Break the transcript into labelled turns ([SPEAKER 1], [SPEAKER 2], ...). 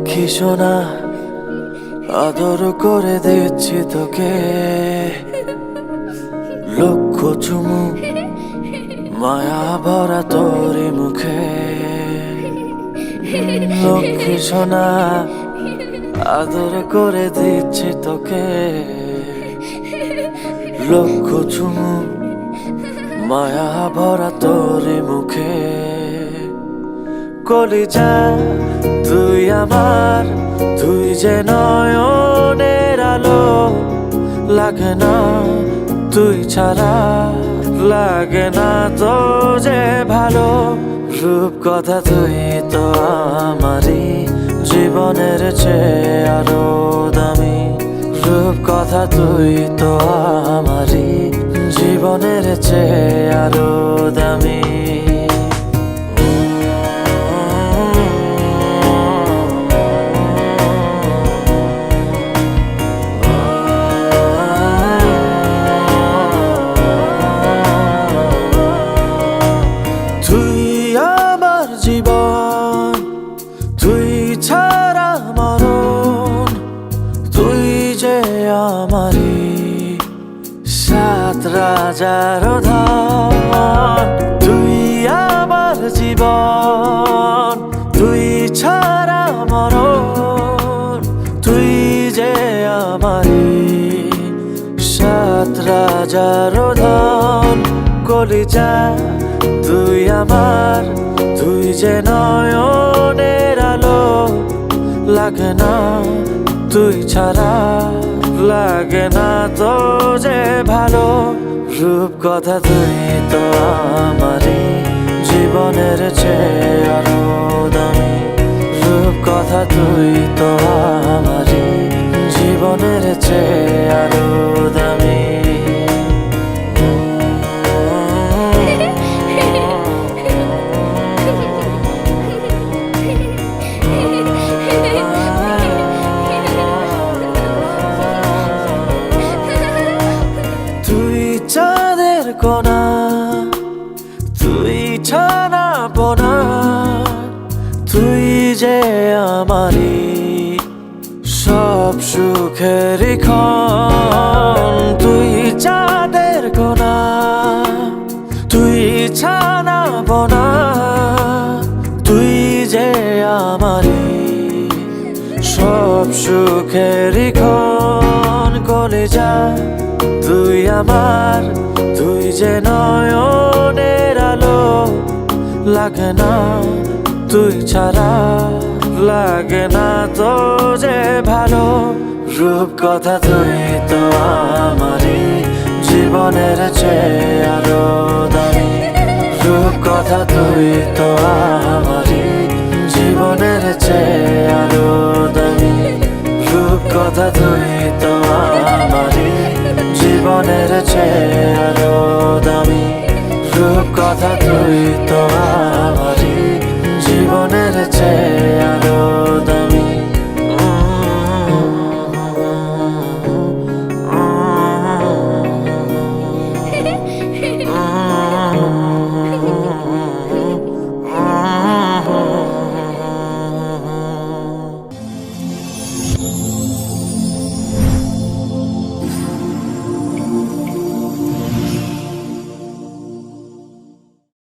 [SPEAKER 1] লক্ষ্মী সোনা আদর করে দিচ্ছি তোকে, লক্ষ চুমু মায়া ভরা তোরি মুখে। লক্ষ্মী সোনা আদর করে দিচ্ছি তোকে, লক্ষ চুমু মায়া ভরা তোরি মুখে। কলিজা তুই আমার, তুই যে নয়নের আলো, লাগে না তুই ছাড়া, লাগে না তো যে ভালো। রূপ কথা তুই তো আমারই জীবনের চেয়ে আরো দামি, রূপ কথা তুই তো আমারই জীবনের চেয়ে আরো দামি। তুই আমার জীবন, তুই ছাড়া মরণ, তুই যে আমারই সাত রাজার ধন। তুই আমার জীবন, তুই ছাড়া মরণ, তুই যে আমারই সাত রাজার ধন। কলিজা তুই আমার, তুই যে নয়নের আলো, লাগে না তুই ছাড়া, লাগে না তো যে ভালো। রূপ কথা তুই তো আমারই জীবনের চেয়ে আরো দামি, রূপ কথা তুই তো আমারই জীবনের চেয়ে আরো দামি। তুই চাঁদের কোনা, তুই ছানা পোনা, তুই যে আমারই সব সুখের ক্ষণ। তুই চাঁদের কোনা, তুই ছানা পোনা, তুই যে আমারই সব সুখের ক্ষণ। কলিজা তুই আমার, তুই যে নয়নের আলো, লাগে না তুই ছাড়া, লাগে না তো যে ভালো। রূপ কথা তুই তো আমারই জীবনের চেয়ে আরো দামি, রূপ কথা তুই তো আমারই জীবনের চেয়ে আরো দামি, রূপ কথা তুই তো আমারই জীবনের চেয়ে আরো দামি, রূপ কথা তুই তো আমারই জীবনের চেয়ে